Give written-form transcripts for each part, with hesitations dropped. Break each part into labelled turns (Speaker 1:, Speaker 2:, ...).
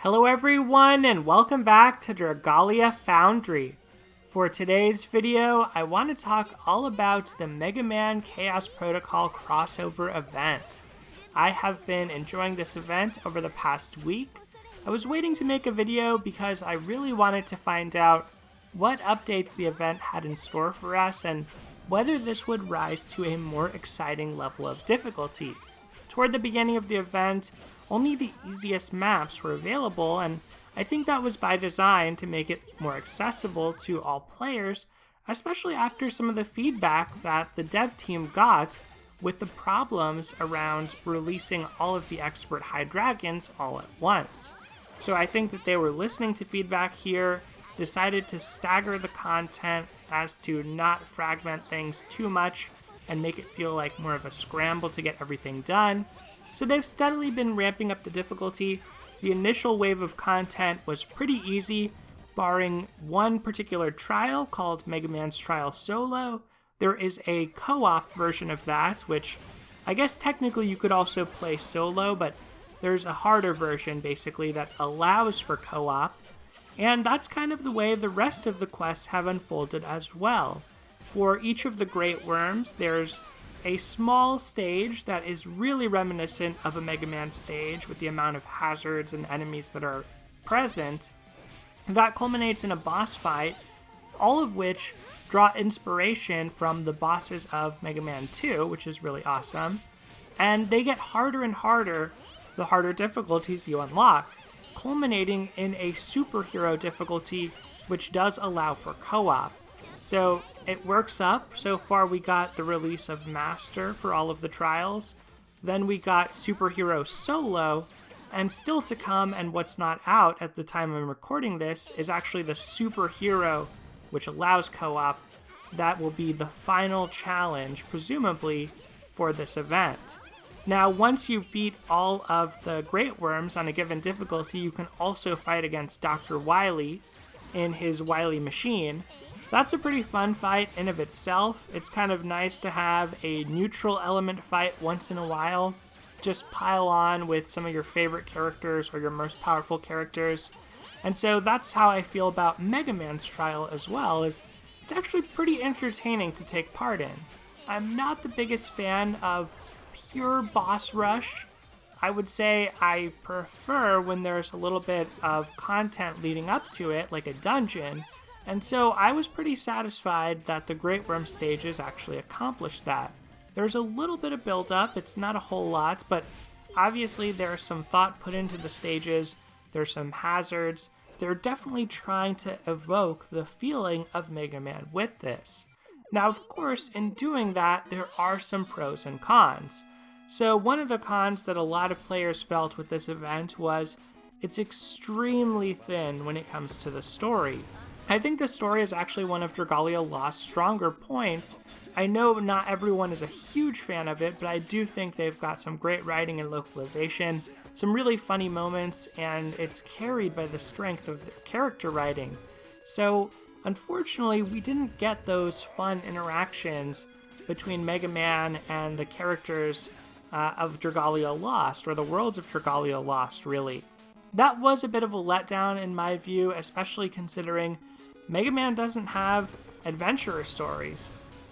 Speaker 1: Hello everyone and welcome back to Dragalia Foundry. For today's video, I want to talk all about the Mega Man Chaos Protocol crossover event. I have been enjoying this event over the past week. I was waiting to make a video because I really wanted to find out what updates the event had in store for us and whether this would rise to a more exciting level of difficulty. Toward the beginning of the event, only the easiest maps were available, and I think that was by design to make it more accessible to all players, especially after some of the feedback that the dev team got with the problems around releasing all of the expert high dragons all at once. So I think that they were listening to feedback here, decided to stagger the content as to not fragment things too much and make it feel like more of a scramble to get everything done. So they've steadily been ramping up the difficulty. The initial wave of content was pretty easy, barring one particular trial called Mega Man's Trial Solo. There is a co-op version of that, which I guess technically you could also play solo, but there's a harder version basically that allows for co-op. And that's kind of the way the rest of the quests have unfolded as well. For each of the Great Worms, there's a small stage that is really reminiscent of a Mega Man stage with the amount of hazards and enemies that are present. That culminates in a boss fight, all of which draw inspiration from the bosses of Mega Man 2, which is really awesome. And they get harder and harder the harder difficulties you unlock, culminating in a superhero difficulty, which does allow for co-op. So it works up. So far we got the release of Master for all of the trials. Then we got Superhero Solo. And still to come, and what's not out at the time I'm recording this, is actually the Superhero, which allows co-op. That will be the final challenge, presumably, for this event. Now, once you beat all of the Great Worms on a given difficulty, you can also fight against Dr. Wily in his Wily machine. That's a pretty fun fight in of itself. It's kind of nice to have a neutral element fight once in a while. Just pile on with some of your favorite characters or your most powerful characters. And so that's how I feel about Mega Man's Trial as well, is it's actually pretty entertaining to take part in. I'm not the biggest fan of pure boss rush. I would say I prefer when there's a little bit of content leading up to it, like a dungeon. And so I was pretty satisfied that the Great Worm stages actually accomplished that. There's a little bit of build-up, it's not a whole lot, but obviously there's some thought put into the stages, there's some hazards. They're definitely trying to evoke the feeling of Mega Man with this. Now, of course, in doing that, there are some pros and cons. So one of the cons that a lot of players felt with this event was it's extremely thin when it comes to the story. I think the story is actually one of Dragalia Lost's stronger points. I know not everyone is a huge fan of it, but I do think they've got some great writing and localization, some really funny moments, and it's carried by the strength of the character writing. So, unfortunately, we didn't get those fun interactions between Mega Man and the characters of Dragalia Lost, or the worlds of Dragalia Lost, really. That was a bit of a letdown in my view, especially considering Mega Man doesn't have adventurer stories.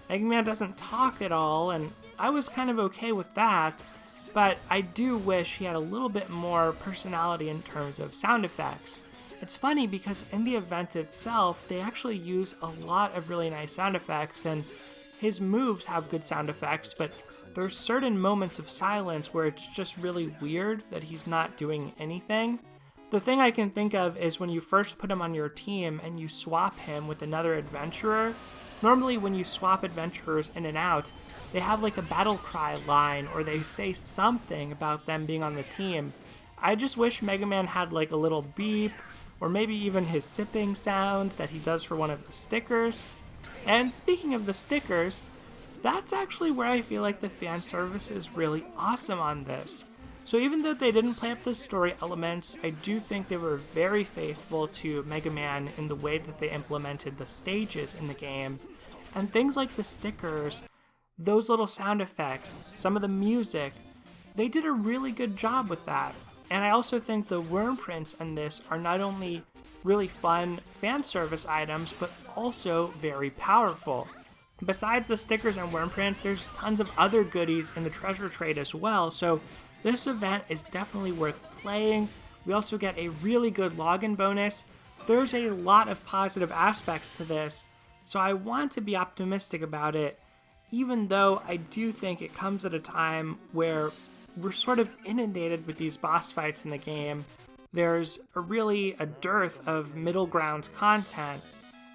Speaker 1: Mega Man doesn't talk at all, and I was kind of okay with that, but I do wish he had a little bit more personality in terms of sound effects. It's funny because in the event itself, they actually use a lot of really nice sound effects, and his moves have good sound effects, but there's certain moments of silence where it's just really weird that he's not doing anything. The thing I can think of is when you first put him on your team and you swap him with another adventurer. Normally when you swap adventurers in and out, they have like a battle cry line or they say something about them being on the team. I just wish Mega Man had like a little beep or maybe even his sipping sound that he does for one of the stickers. And speaking of the stickers, that's actually where I feel like the fan service is really awesome on this. So even though they didn't play up the story elements, I do think they were very faithful to Mega Man in the way that they implemented the stages in the game. And things like the stickers, those little sound effects, some of the music, they did a really good job with that. And I also think the worm prints in this are not only really fun fan service items, but also very powerful. Besides the stickers and worm prints, there's tons of other goodies in the treasure trade as well, so this event is definitely worth playing. We also get a really good login bonus. There's a lot of positive aspects to this, so I want to be optimistic about it, even though I do think it comes at a time where we're sort of inundated with these boss fights in the game. There's a dearth of middle ground content,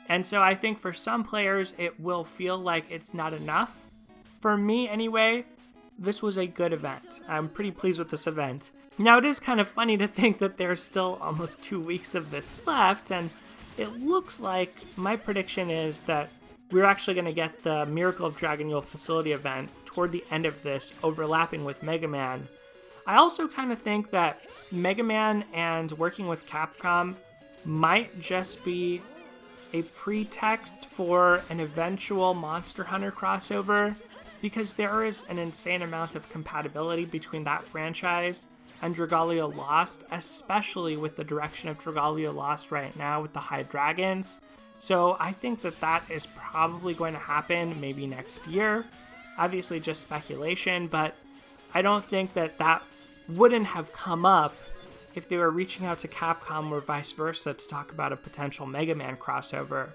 Speaker 1: and so I think for some players it will feel like it's not enough. For me anyway, this was a good event. I'm pretty pleased with this event. Now it is kind of funny to think that there's still almost 2 weeks of this left, and it looks like my prediction is that we're actually going to get the Miracle of Dragonule facility event toward the end of this, overlapping with Mega Man. I also kind of think that Mega Man and working with Capcom might just be a pretext for an eventual Monster Hunter crossover, because there is an insane amount of compatibility between that franchise and Dragalia Lost, especially with the direction of Dragalia Lost right now with the High Dragons. So I think that is probably going to happen maybe next year. Obviously just speculation, but I don't think that wouldn't have come up if they were reaching out to Capcom or vice versa to talk about a potential Mega Man crossover.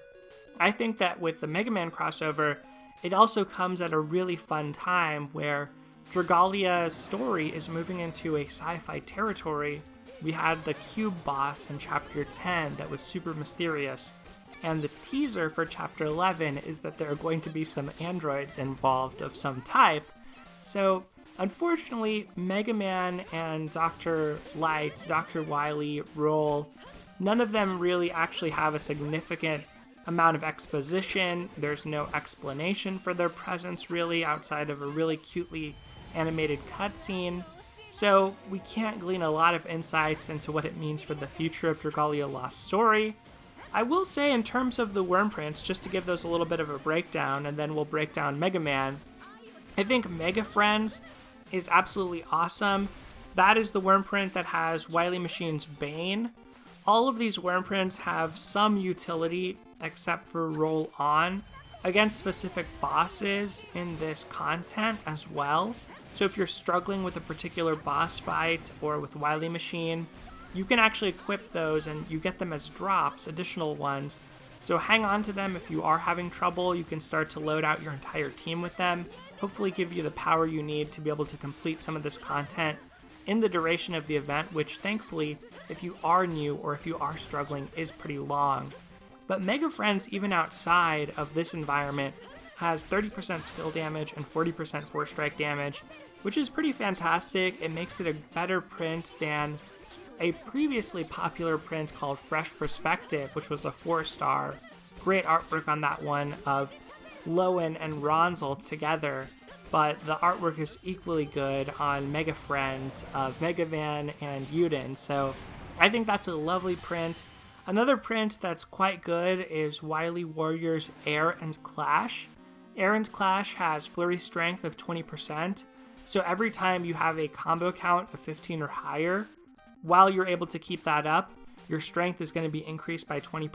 Speaker 1: I think that with the Mega Man crossover, it also comes at a really fun time where Dragalia's story is moving into a sci-fi territory. We had the Cube boss in Chapter 10 that was super mysterious, and the teaser for Chapter 11 is that there are going to be some androids involved of some type. So, unfortunately, Mega Man and Dr. Light, Dr. Wily, Roll, none of them really actually have a significant amount of exposition. There's no explanation for their presence really outside of a really cutely animated cutscene. So we can't glean a lot of insights into what it means for the future of Dragalia Lost story. I will say in terms of the worm prints, just to give those a little bit of a breakdown, and then we'll break down Mega Man, I think Mega Friends is absolutely awesome. That is the worm print that has Wily Machine's Bane. All of these worm prints have some utility except for roll on against specific bosses in this content as well. So if you're struggling with a particular boss fight or with Wily Machine, you can actually equip those and you get them as drops, additional ones. So hang on to them if you are having trouble. You can start to load out your entire team with them, hopefully give you the power you need to be able to complete some of this content in the duration of the event, which thankfully, if you are new or if you are struggling, is pretty long. But Mega Friends, even outside of this environment, has 30% skill damage and 40% force strike damage, which is pretty fantastic. It makes it a better print than a previously popular print called Fresh Perspective, which was a 4-star. Great artwork on that one of Lowen and Ronzel together, but the artwork is equally good on Mega Friends of Mega Man and Yuden, so I think that's a lovely print. Another print that's quite good is Wily Warrior's Air and Clash. Air and Clash has flurry strength of 20%, so every time you have a combo count of 15 or higher, while you're able to keep that up, your strength is going to be increased by 20,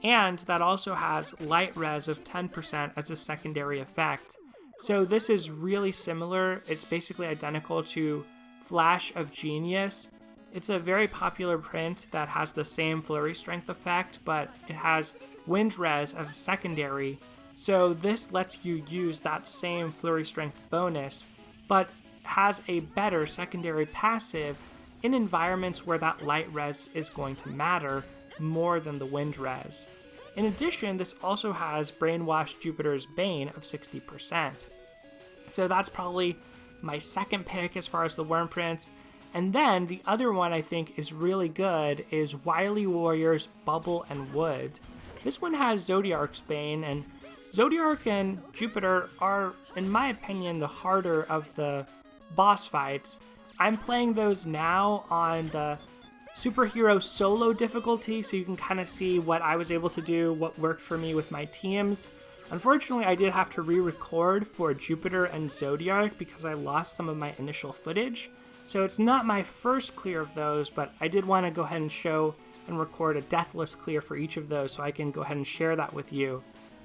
Speaker 1: and that also has light res of 10% as a secondary effect. So this is really similar. It's basically identical to Flash of Genius. It's a very popular print that has the same flurry strength effect, but it has wind res as a secondary. So this lets you use that same flurry strength bonus, but has a better secondary passive in environments where that light res is going to matter more than the wind res. In addition, this also has Brainwashed Jupiter's Bane of 60%. So that's probably my second pick as far as the worm prints. And then the other one I think is really good is Wily Warrior's Bubble and Wood. This one has Zodiark's Bane, and Zodiark and Jupiter are, in my opinion, the harder of the boss fights. I'm playing those now on the superhero solo difficulty, so you can kind of see what I was able to do, what worked for me with my teams. Unfortunately, I did have to re-record for Jupiter and Zodiark because I lost some of my initial footage. So it's not my first clear of those, but I did want to go ahead and show and record a deathless clear for each of those so I can go ahead and share that with you.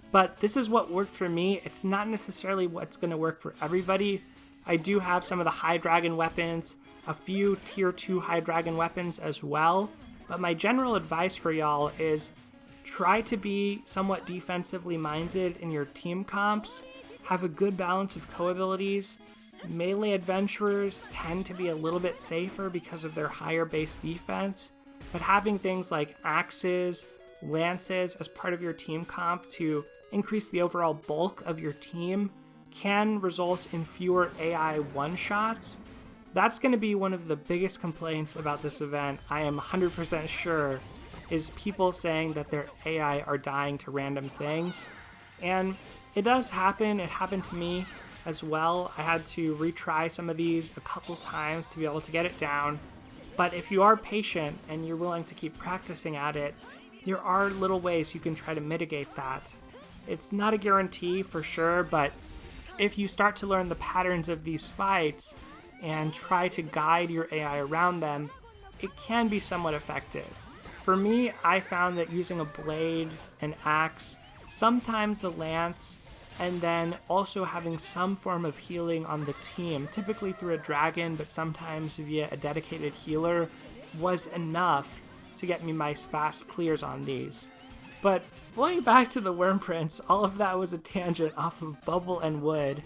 Speaker 1: But this is what worked for me. It's not necessarily what's going to work for everybody. I do have some of the high dragon weapons, a few tier 2 high dragon weapons as well. But my general advice for y'all is try to be somewhat defensively minded in your team comps. Have a good balance of co-abilities. Melee adventurers tend to be a little bit safer because of their higher base defense. But having things like axes, lances as part of your team comp to increase the overall bulk of your team can result in fewer AI one-shots. That's going to be one of the biggest complaints about this event, I am 100% sure, is people saying that their AI are dying to random things. And it does happen. It happened to me as well. I had to retry some of these a couple times to be able to get it down. But if you are patient and you're willing to keep practicing at it, there are little ways you can try to mitigate that. It's not a guarantee for sure, but if you start to learn the patterns of these fights and try to guide your AI around them, it can be somewhat effective. For me, I found that using a blade, an axe, sometimes a lance, and then also having some form of healing on the team, typically through a dragon, but sometimes via a dedicated healer, was enough to get me my fast clears on these. But going back to the Worm Prince, all of that was a tangent off of Bubble and Wood.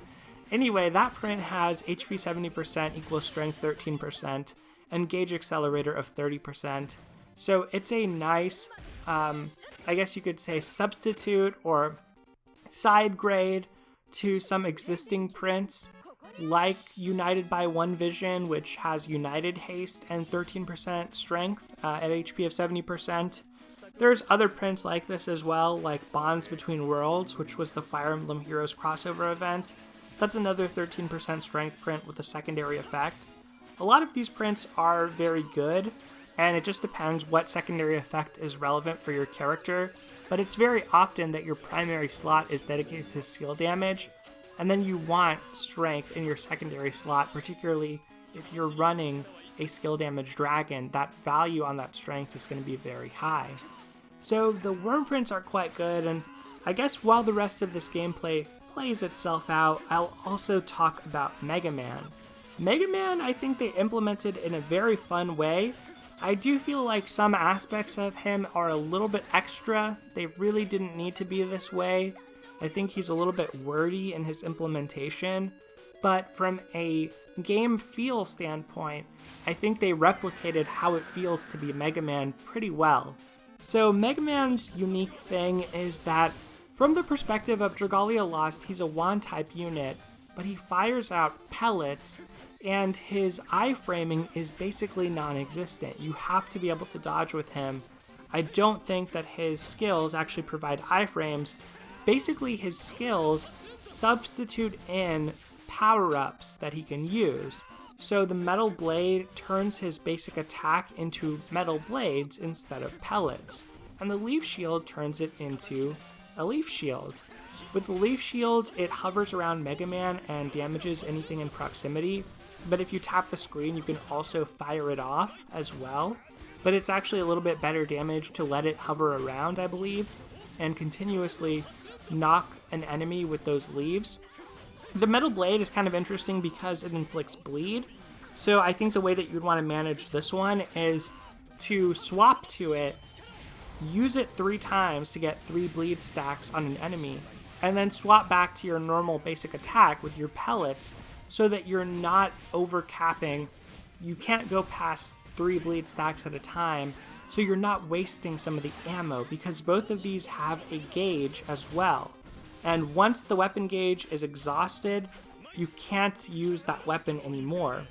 Speaker 1: Anyway, that print has HP 70% equals Strength 13%, and Gauge Accelerator of 30%. So it's a nice, I guess you could say, substitute or side grade to some existing prints, like United by One Vision, which has United Haste and 13% Strength at HP of 70%. There's other prints like this as well, like Bonds Between Worlds, which was the Fire Emblem Heroes crossover event. That's another 13% strength print with a secondary effect. A lot of these prints are very good, and it just depends what secondary effect is relevant for your character, but it's very often that your primary slot is dedicated to skill damage, and then you want strength in your secondary slot, particularly if you're running a skill damage dragon. That value on that strength is going to be very high. So the worm prints are quite good, and I guess while the rest of this gameplay plays itself out, I'll also talk about Mega Man. Mega Man, I think they implemented in a very fun way. I do feel like some aspects of him are a little bit extra. They really didn't need to be this way. I think he's a little bit wordy in his implementation, but from a game feel standpoint, I think they replicated how it feels to be Mega Man pretty well. So Mega Man's unique thing is that from the perspective of Dragalia Lost, he's a wand-type unit, but he fires out pellets, and his iframing is basically non-existent. You have to be able to dodge with him. I don't think that his skills actually provide iframes. Basically, his skills substitute in power-ups that he can use. So the Metal Blade turns his basic attack into metal blades instead of pellets, and the Leaf Shield turns it into a Leaf Shield. With the Leaf Shield, it hovers around Mega Man and damages anything in proximity, but if you tap the screen, you can also fire it off as well. But it's actually a little bit better damage to let it hover around, I believe, and continuously knock an enemy with those leaves. The Metal Blade is kind of interesting because it inflicts bleed, so I think the way that you'd want to manage this one is to swap to it, use it 3 times to get 3 bleed stacks on an enemy, and then swap back to your normal basic attack with your pellets so that you're not overcapping. You can't go past 3 bleed stacks at a time, so you're not wasting some of the ammo, because both of these have a gauge as well. And once the weapon gauge is exhausted, you can't use that weapon anymore.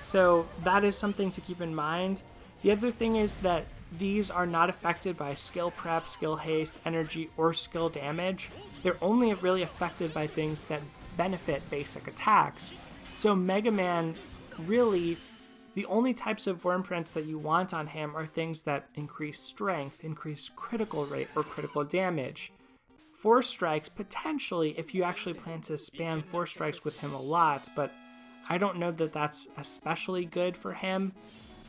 Speaker 1: So that is something to keep in mind. The other thing is that these are not affected by skill prep, skill haste, energy, or skill damage. They're only really affected by things that benefit basic attacks. So Mega Man, really, the only types of worm prints that you want on him are things that increase strength, increase critical rate, or critical damage. Force strikes, potentially, if you actually plan to spam force strikes with him a lot, but I don't know that that's especially good for him.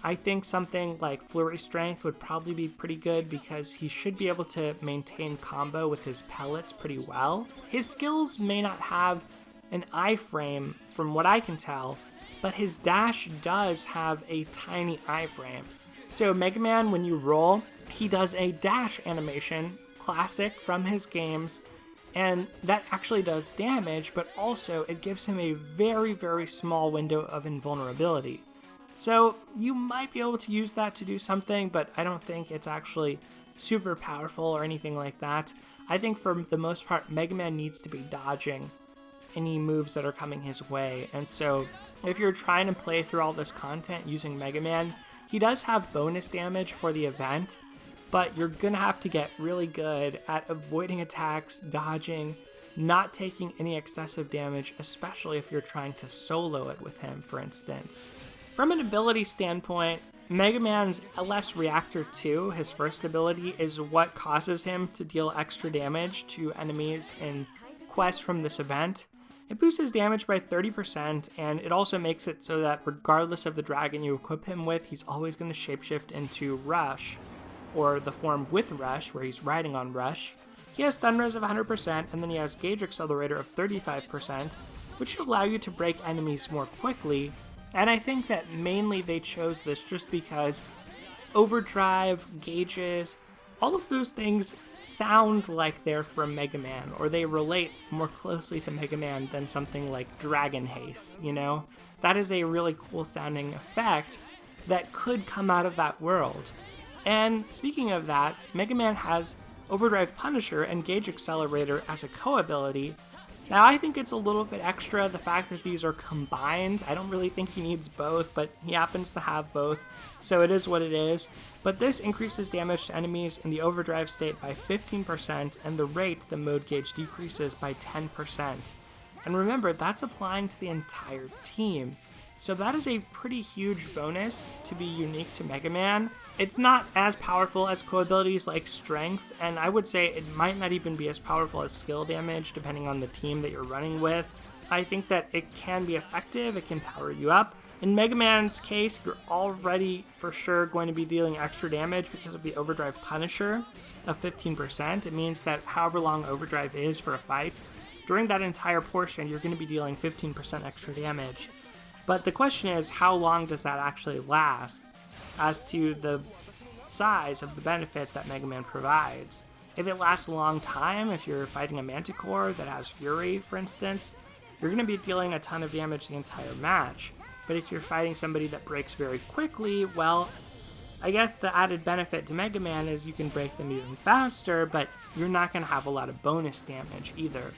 Speaker 1: I think something like Flurry Strength would probably be pretty good because he should be able to maintain combo with his pellets pretty well. His skills may not have an iframe from what I can tell, but his dash does have a tiny iframe. So Mega Man, when you roll, he does a dash animation, classic from his games, and that actually does damage, but also it gives him a very, very small window of invulnerability. So you might be able to use that to do something, but I don't think it's actually super powerful or anything like that. I think for the most part, Mega Man needs to be dodging any moves that are coming his way. And so if you're trying to play through all this content using Mega Man, he does have bonus damage for the event, but you're going to have to get really good at avoiding attacks, dodging, not taking any excessive damage, especially if you're trying to solo it with him, for instance. From an ability standpoint, Mega Man's LS Reactor 2, his first ability, is what causes him to deal extra damage to enemies in quests from this event. It boosts his damage by 30%, and it also makes it so that regardless of the dragon you equip him with, he's always going to shapeshift into Rush, or the form with Rush, where he's riding on Rush. He has stun res of 100%, and then he has gauge accelerator of 35%, which should allow you to break enemies more quickly. And I think that mainly they chose this just because overdrive, gauges, all of those things sound like they're from Mega Man, or they relate more closely to Mega Man than something like Dragon Haste, you know? That is a really cool sounding effect that could come out of that world. And speaking of that, Mega Man has Overdrive Punisher and Gauge Accelerator as a co-ability. Now, I think it's a little bit extra, the fact that these are combined. I don't really think he needs both, but he happens to have both, so it is what it is. But this increases damage to enemies in the overdrive state by 15%, and the rate the mode gauge decreases by 10%. And remember, that's applying to the entire team. So that is a pretty huge bonus to be unique to Mega Man. It's not as powerful as co-abilities like Strength, and I would say it might not even be as powerful as skill damage depending on the team that you're running with. I think that it can be effective, it can power you up. In Mega Man's case, you're already for sure going to be dealing extra damage because of the Overdrive Punisher of 15%. It means that however long Overdrive is for a fight, during that entire portion, you're going to be dealing 15% extra damage. But the question is, how long does that actually last as to the size of the benefit that Mega Man provides? If it lasts a long time, if you're fighting a Manticore that has Fury, for instance, you're going to be dealing a ton of damage the entire match. But if you're fighting somebody that breaks very quickly, well, I guess the added benefit to Mega Man is you can break them even faster, but you're not going to have a lot of bonus damage either.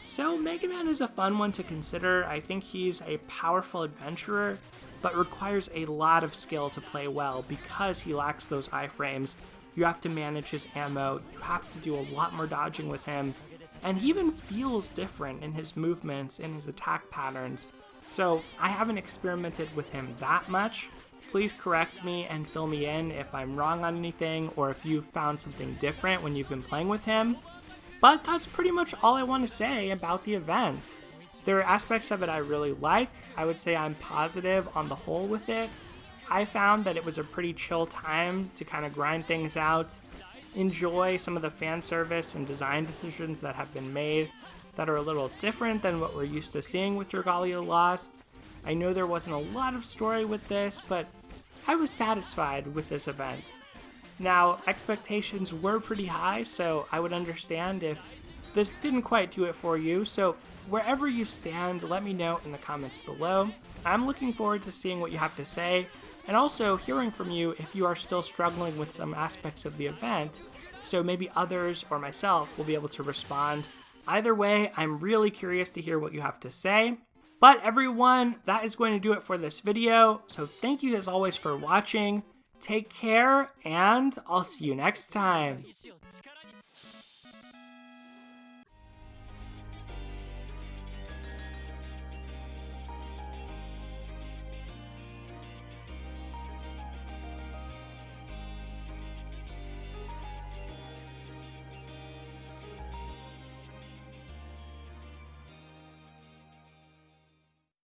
Speaker 1: So Mega Man is a fun one to consider. I think he's a powerful adventurer, but requires a lot of skill to play well because he lacks those iframes. You have to manage his ammo, you have to do a lot more dodging with him, and he even feels different in his movements, in his attack patterns. So I haven't experimented with him that much. Please correct me and fill me in if I'm wrong on anything, or if you've found something different when you've been playing with him. But that's pretty much all I want to say about the event. There are aspects of it I really like. I would say I'm positive on the whole with it. I found that it was a pretty chill time to kind of grind things out, enjoy some of the fan service and design decisions that have been made that are a little different than what we're used to seeing with Dragalia Lost. I know there wasn't a lot of story with this, but I was satisfied with this event. Now, expectations were pretty high, so I would understand if this didn't quite do it for you. So wherever you stand, let me know in the comments below. I'm looking forward to seeing what you have to say, and also hearing from you if you are still struggling with some aspects of the event, so maybe others or myself will be able to respond. Either way, I'm really curious to hear what you have to say. But everyone, that is going to do it for this video, so thank you as always for watching. Take care, and I'll see you next time.